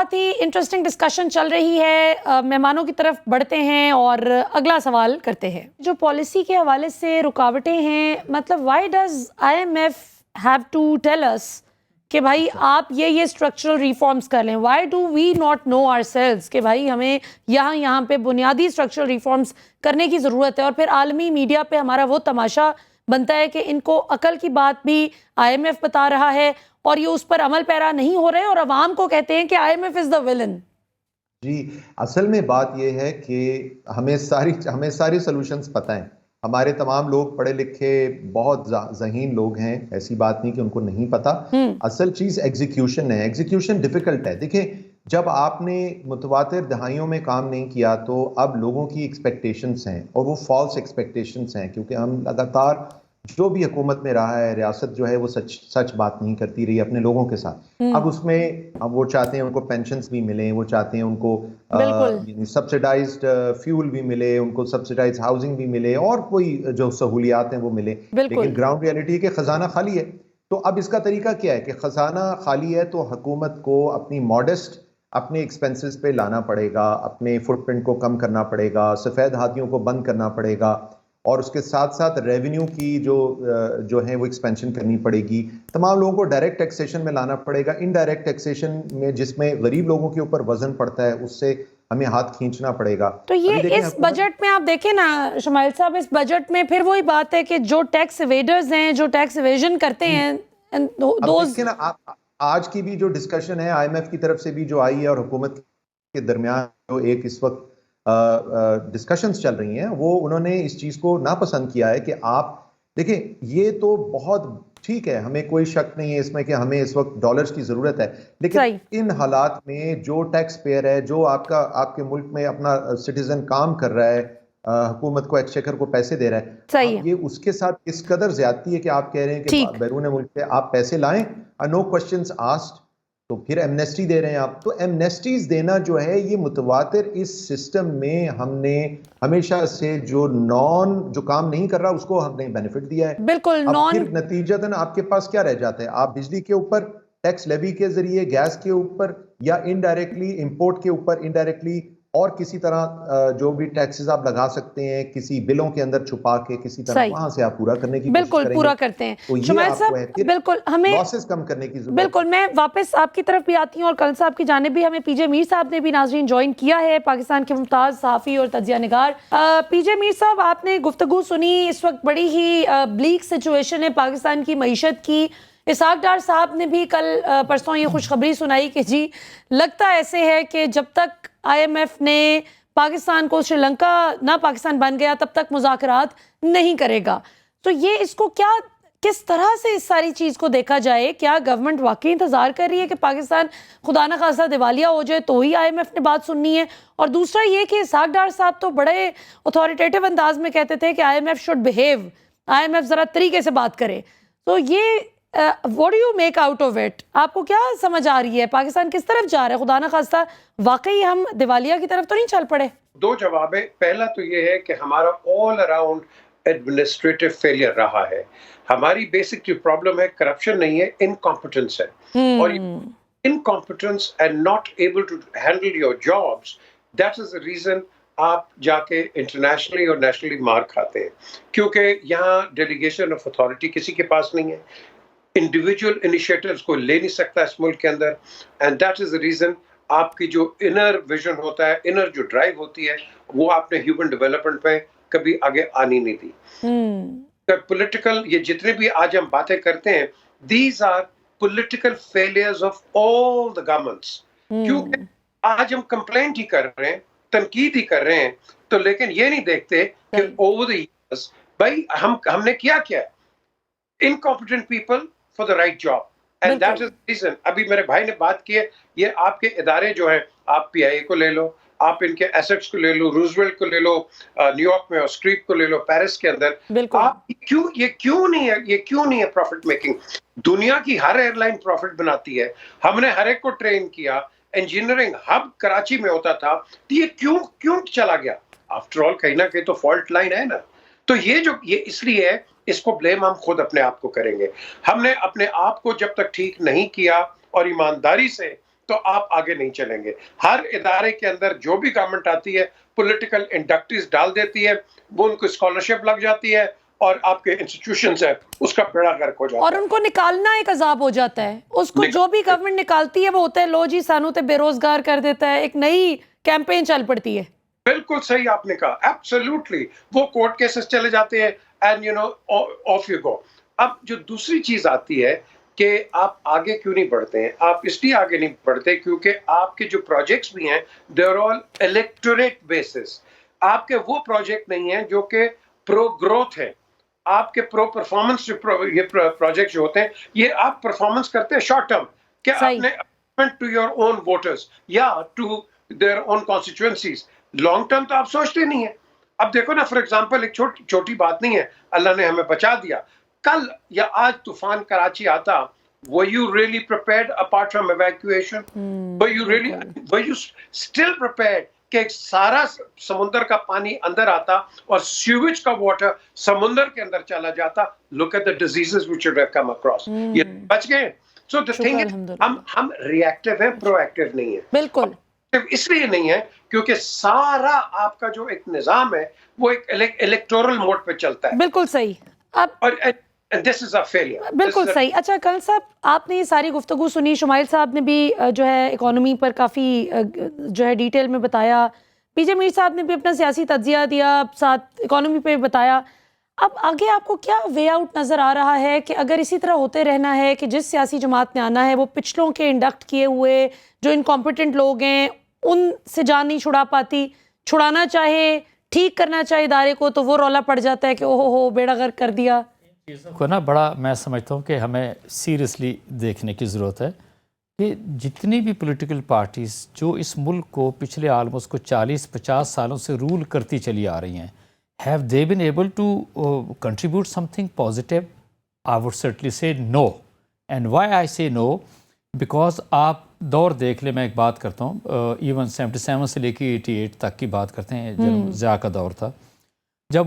بہت ہی interesting discussion چل رہی ہے. مہمانوں کی طرف بڑھتے ہیں اور اگلا سوال کرتے ہیں. جو پالیسی کے حوالے سے رکاوٹیں ہیں, مطلب why does IMF have to tell us کہ بھائی آپ یہ اسٹرکچرل ریفارمز کر لیں. Why do we not know our silos کہ بھائی ہمیں یہاں پہ بنیادی اسٹرکچرل ریفارمز کرنے کی ضرورت ہے, اور پھر عالمی میڈیا پہ ہمارا وہ تماشا بنتا ہے کہ ان کو عقل کی بات بھی IMF بتا رہا ہے اور یہ اس پر عمل پیرا نہیں ہو رہے, اور عوام کو کہتے ہیں کہ IMF از دا ویلن. جی اصل میں بات یہ ہے کہ ہمیں ساری سلوشنز پتہ ہیں. ہمارے تمام لوگ پڑھے لکھے بہت ذہین لوگ ہیں, ایسی بات نہیں کہ ان کو نہیں پتا. اصل چیز ایگزیکیوشن ہے. ایگزیکیوشن ڈیفیکلٹ ہے. دیکھیں, جب آپ نے متواتر دہائیوں میں کام نہیں کیا تو اب لوگوں کی ایکسپیکٹیشنز ہیں, اور وہ فالس ایکسپیکٹیشنز ہیں, کیونکہ ہم لگاتار جو بھی حکومت میں رہا ہے, ریاست جو ہے وہ سچ بات نہیں کرتی رہی اپنے لوگوں کے ساتھ. اب اس میں وہ چاہتے ہیں ان کو پینشنز بھی ملیں, وہ چاہتے ہیں ان کو سبسیڈائزڈ فیول بھی ملے, ان کو سبسیڈائزڈ ہاؤسنگ بھی ملے, اور کوئی جو سہولیات ہیں وہ ملے. لیکن گراؤنڈ ریئلٹی ہے کہ خزانہ خالی ہے. تو اب اس کا طریقہ کیا ہے کہ خزانہ خالی ہے تو حکومت کو اپنی ماڈسٹ اپنے ایکسپنسز پہ لانا پڑے گا, اپنے فٹ پرنٹ کو کم کرنا پڑے گا, سفید ہاتھیوں کو بند کرنا پڑے گا, اور اس کے ساتھ ساتھ ریونیو کی جو ہے وہ ایکسپینشن کرنی پڑے گی. تمام لوگوں کو ڈائریکٹ ٹیکسیشن میں لانا پڑے گا. انڈائریکٹ ٹیکسیشن میں جس میں غریب لوگوں کے اوپر وزن پڑتا ہے, اس سے ہمیں ہاتھ کھینچنا پڑے گا. تو یہ اس بجٹ میں آپ دیکھیں نا شمائل صاحب, اس بجٹ میں پھر وہی بات ہے کہ جو ٹیکس ایویڈرز ہیں, جو ٹیکس ایویژن کرتے ہیں, آج کی بھی جو ڈسکشن ہے IMF کی طرف سے بھی جو آئی ہے اور حکومت کے درمیان جو ایک اس وقت ڈسکشنز چل رہی ہیں, وہ انہوں نے اس چیز کو ناپسند کیا ہے کہ آپ دیکھیں, یہ تو بہت ٹھیک ہے, ہمیں کوئی شک نہیں ہے اس میں کہ ہمیں اس وقت ڈالرز کی ضرورت ہے, لیکن ان حالات میں جو ٹیکس پیئر ہے, جو آپ کے ملک میں اپنا سٹیزن کام کر رہا ہے, حکومت کو ایکسچیکر کو پیسے دے رہا ہے, یہ اس کے ساتھ اس قدر زیادتی ہے کہ آپ کہہ رہے ہیں کہ بیرون ملک سے آپ پیسے لائیں, نو کوسچنز آسکڈ, تو پھر ایمنیسٹی دے رہے ہیں آپ. تو ایمنیسٹیز دینا جو ہے یہ متواتر اس سسٹم میں ہم نے ہمیشہ سے جو کام نہیں کر رہا اس کو ہم نے بینیفٹ دیا ہے. بالکل. اب پھر نتیجتاً آپ کے پاس کیا رہ جاتا ہے, آپ بجلی کے اوپر ٹیکس لیوی کے ذریعے, گیس کے اوپر, یا انڈائریکٹلی امپورٹ کے اوپر انڈائریکٹلی, اور کسی طرح جو بھی ٹیکسز آپ لگا سکتے ہیں کسی بلوں کے اندر چھپا کے کسی طرح وہاں سے آپ پورا کرنے کی کوشش کریں گے. پورا کرتے ہیں. تو یہ آپ کو ہے بالکل ہمیں لاسز کم کرنے کی ضرورت. بالکل, میں واپس آپ کی طرف بھی آتی ہوں, اور کل صاحب کی جانب بھی ہمیں پی جے میر صاحب نے بھی ناظرین جوائن کیا ہے, پاکستان کے ممتاز صحافی اور تجزیہ نگار. پی جے میر صاحب, آپ نے گفتگو سنی, اس وقت بڑی ہی بلیک سچویشن ہے پاکستان کی معیشت کی. اسحاق ڈار صاحب نے بھی کل پرسوں یہ خوشخبری سنائی کہ جی لگتا ایسے ہے کہ جب تک IMF نے پاکستان کو سری لنکا نہ پاکستان بن گیا تب تک مذاکرات نہیں کرے گا. تو یہ اس کو کس طرح سے اس ساری چیز کو دیکھا جائے؟ کیا گورنمنٹ واقعی انتظار کر رہی ہے کہ پاکستان خدا نہ خواستہ دیوالیہ ہو جائے تو ہی IMF نے بات سننی ہے؟ اور دوسرا یہ کہ اسحاق ڈار صاحب تو بڑے اتھارٹیٹیو انداز میں کہتے تھے کہ IMF شوڈ بہیو, IMF ذرا طریقے سے بات کرے. تو یہ what do you make out of it? آپ کو کیا سمجھ آ رہی ہے, پاکستان کس طرف جا رہا ہے؟ خدا نہ خواستہ واقعی ہم دیوالیہ کی طرف تو نہیں چل پڑے؟ دو جواب ہے. پہلا تو یہ ہے کہ ہمارا all around administrative failure رہا ہے. ہماری بیسک جو پرابلم ہے کرپشن نہیں ہے, انکمپٹنس ہے. اور incompetence and not able to handle your jobs, that is the reason آپ جا کے انٹرنیشنلی اور نیشنلی مار کھاتے ہیں, کیونکہ یہاں ڈیلیگیشن آف اتھارٹی کسی کے پاس نہیں ہے. انڈیویجول انیشیٹیوز کو لے نہیں سکتا اس ملک کے اندر, and that is the reason آپ کی جو انر ویژن ہوتا ہے, انر جو ڈرائیو ہوتی ہے, وہ آپ نے ہیومن ڈیولپمنٹ پہ کبھی آگے آنی نہیں دی. پولیٹیکل یہ جتنے بھی آج ہم باتیں کرتے ہیں, these are political failures of all the governments. کیونکہ آج ہم کمپلینٹ ہی کر رہے ہیں, تنقید ہی کر رہے ہیں, تو لیکن یہ نہیں دیکھتے کہ اوور دی ایئرز بھائی ہم نے کیا ہے. incompetent people for the right job. And that is the reason. ابھی میرے بھائی نے بات کی ہے, یہ آپ کے ادارے جو ہیں, آپ PIA کو لے لو, آپ ان کے ایسٹس کو لے لو, روزویلٹ کو لے لو, نیو یارک میں, اور اسٹریٹ کو لے لو, پیرس کے اندر. آپ یہ کیوں نہیں ہے پروفٹ میکنگ؟ دنیا کی ہر ایئر لائن پروفٹ بناتی ہے. ہم نے ہر ایک کو ٹرین کیا, انجینئرنگ ہب کراچی میں ہوتا تھا, تو یہ کیوں چلا گیا؟ آفٹر آل کہیں نہ کہیں تو فالٹ لائن ہے نا. تو یہ اس لیے ہے, اس کو بلیم ہم خود اپنے آپ کو کریں گے. ہم نے اپنے آپ کو جب تک ٹھیک نہیں کیا اور ایمانداری سے, تو آپ آگے نہیں چلیں گے. ہر ادارے کے اندر جو بھی گورنمنٹ آتی ہے پولیٹیکل انڈکٹیز ڈال دیتی ہے, وہ ان کو اسکالرشپ لگ جاتی ہے اور آپ کے انسٹیٹیوشنز ہیں اس کا بیڑا غرق ہو جاتا اور ہے. ان کو نکالنا ایک عذاب ہو جاتا ہے. اس کو جو بھی گورنمنٹ نکالتی ہے وہ ہوتا ہے لو جی سانو تے بے روزگار کر دیتا ہے, ایک نئی کیمپین چل پڑتی ہے. بالکل صحیح آپ نے کہا, ایبسولوٹلی. وہ کورٹ کیسز چلے جاتے ہیں and you know off you go. اب جو دوسری چیز آتی ہے کہ آپ آگے کیوں نہیں بڑھتے ہیں, آپ اس لیے آگے نہیں بڑھتے کیونکہ آپ کے جو پروجیکٹس بھی ہیں they are all electorate basis. آپ کے وہ پروجیکٹ نہیں ہیں جو کہ پرو گروتھ ہیں. آپ کے پرو پرفارمنس یہ پروجیکٹ جو ہوتے ہیں یہ آپ پرفارمنس کرتے ہیں شارٹ ٹرم کہ آپ نے ٹو یور اون ووٹرز یا to their own constituencies. Long term تو آپ سوچتے نہیں ہیں. اب دیکھو نا, فار ایگزامپل ایک چھوٹی بات نہیں ہے, اللہ نے ہمیں بچا دیا. کل یا آج طوفان کراچی آتا, were you really prepared apart from evacuation? Were you still prepared کہ سارا سمندر کا پانی اندر آتا اور سیویج کا واٹر سمندر کے اندر چلا جاتا؟ Look at the diseases which would have come across. یہ بچ گئے. So the thing is, ہم ریئیکٹیو ہیں, پرو ایکٹیو نہیں ہیں. بالکل اس لیے نہیں ہے کیونکہ سارا آپ کا جو ایک نظام ہے وہ ایک الیکٹورل موڈ پہ چلتا ہے. بالکل صحیح. اب this is a failure. بالکل صحیح. اچھا کل صاحب آپ نے یہ ساری گفتگو سنی, شمائل صاحب نے بھی جو ہے اکانومی پر کافی جو ہے ڈیٹیل میں بتایا, پی جے میر صاحب نے بھی اپنا سیاسی تجزیہ دیا, ساتھ اکانومی پہ بتایا. اب آگے آپ کو کیا وے آؤٹ نظر آ رہا ہے کہ اگر اسی طرح ہوتے رہنا ہے کہ جس سیاسی جماعت نے آنا ہے وہ پچھلوں کے انڈکٹ کیے ہوئے جو انکمپیٹنٹ لوگ ہیں ان سے جان نہیں چھڑا پاتی, چھڑانا چاہے ٹھیک کرنا چاہے ادارے کو تو وہ رولا پڑ جاتا ہے کہ اوہ ہو بیڑا غرق کر دیا. چیزوں کو نا بڑا میں سمجھتا ہوں کہ ہمیں سیریسلی دیکھنے کی ضرورت ہے کہ جتنی بھی پولیٹیکل پارٹیز جو اس ملک کو پچھلے آلموسٹ کو 40-50 سالوں سے رول کرتی چلی آ رہی ہیں, have they been able to contribute something positive? I would certainly say no. And why I say no? Because آپ دور دیکھ لیں, میں ایک بات کرتا ہوں, ایون 77 سے لے کے 88 تک کی بات کرتے ہیں جب ضیاء کا دور تھا, جب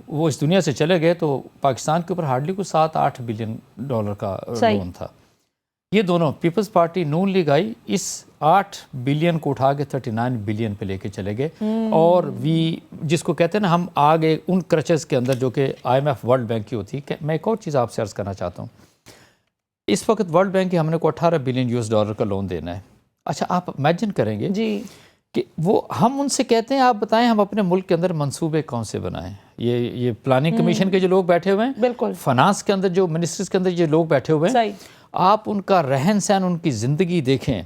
وہ اس دنیا سے چلے گئے تو پاکستان کے اوپر ہارڈلی کوئی $7-8 بلین کا لون تھا. یہ دونوں پیپلز پارٹی نون لیگ آئی, اس 8 بلین کو اٹھا کے 39 بلین پہ لے کے چلے گئے. اور جس کو کہتے ہیں نا ہم آگے ان کرچز کے اندر جو کہ IMF ورلڈ بینک کی ہوتی ہے. میں ایک اور چیز آپ سے عرض کرنا چاہتا ہوں, اس وقت ورلڈ بینک کی ہم نے کو $18 بلین کا لون دینا ہے. اچھا آپ امیجن کریں گے جی کہ وہ ہم ان سے کہتے ہیں آپ بتائیں ہم اپنے ملک کے اندر منصوبے کون سے بنائیں. یہ پلاننگ کمیشن کے جو لوگ بیٹھے ہوئے ہیں, بالکل فنانس کے اندر جو منسٹریز کے اندر جو لوگ بیٹھے ہوئے ہیں, آپ ان کا رہن سہن ان کی زندگی دیکھیں.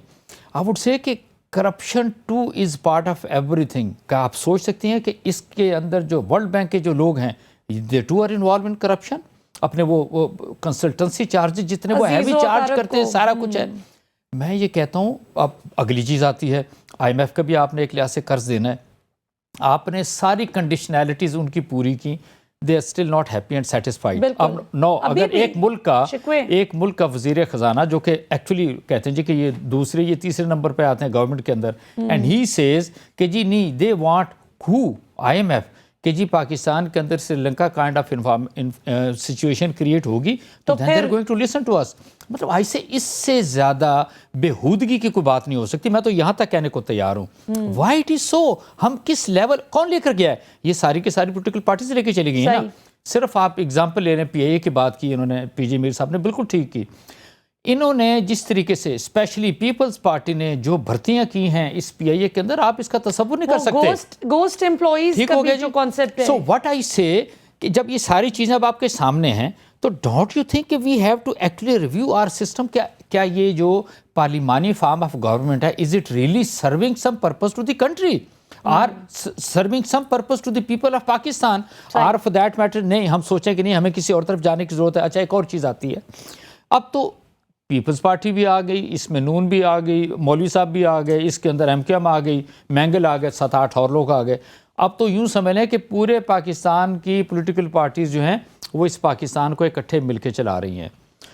آئی وڈ سے کہ corruption two is part of every thing. کیا آپ سوچ سکتے ہیں کہ اس کے اندر جو ورلڈ بینک کے جو لوگ ہیں they too are involve in corruption. اپنے وہ کنسلٹنسی چارجز جتنے وہ ہیوی چارج کرتے ہیں, سارا کچھ ہے. میں یہ کہتا ہوں اب اگلی چیز آتی ہے, IMF کا بھی آپ نے ایک لحاظ سے قرض دینا ہے, آپ نے ساری کنڈیشنالٹیز ان کی پوری کی, they are still not happy and satisfied. اب نو اگر ایک ملک کا وزیر خزانہ جو کہ ایکچولی کہتے ہیں جی کہ یہ دوسرے یہ تیسرے نمبر پہ آتے ہیں گورنمنٹ کے اندر, اینڈ ہی سیز کہ جی نہیں دے وانٹ IMF کہ جی پاکستان کے اندر Sri Lanka kind of situation create ہوگی تو then they're going to listen to us. مطلب ایسے اس سے زیادہ بےہودگی کی کوئی بات نہیں ہو سکتی. میں تو یہاں تک کہنے کو تیار ہوں. Why it is so? ہم کس لیول, کون لے کر گیا ہے یہ ساری کی ساری پولیٹیکل پارٹی سے لے کے چلی گئی ہیں نا. صرف آپ اگزامپل لے رہے ہیں PIA کی بات کی, انہوں نے پی جے میر صاحب نے بالکل ٹھیک کی. انہوں نے جس طریقے سے اسپیشلی پیپلز پارٹی نے جو بھرتیاں کی ہیں اس PIA کے اندر, آپ اس کا تصور نہیں کر سکتے. گوسٹ ایمپلائیز کا بھی جو کانسیپٹ ہے. سو واٹ آئی سے کہ جب یہ ساری چیزیں اب آپ کے سامنے ہیں تو ڈونٹ یو تھنک کہ we have to actually review our system. کیا یہ جو پارلیمانی فارم آف گورنمنٹ ہے, is it really serving some purpose to the country, or serving some purpose to the people of Pakistan, or for that matter نہیں ہم سوچیں کہ نہیں ہمیں کسی اور طرف جانے کی ضرورت ہے. اچھا ایک اور چیز آتی ہے, اب تو پیپلز پارٹی بھی آ گئی, اس میں نون بھی آ گئی, مولوی صاحب بھی آ گئے, اس کے اندر MKM آ گئی, مینگل آ گئے, 7-8 اور لوگ آ گئے. اب تو یوں سمجھ لیں کہ پورے پاکستان کی پولیٹیکل پارٹیز جو ہیں وہ اس پاکستان کو اکٹھے مل کے چلا رہی ہیں.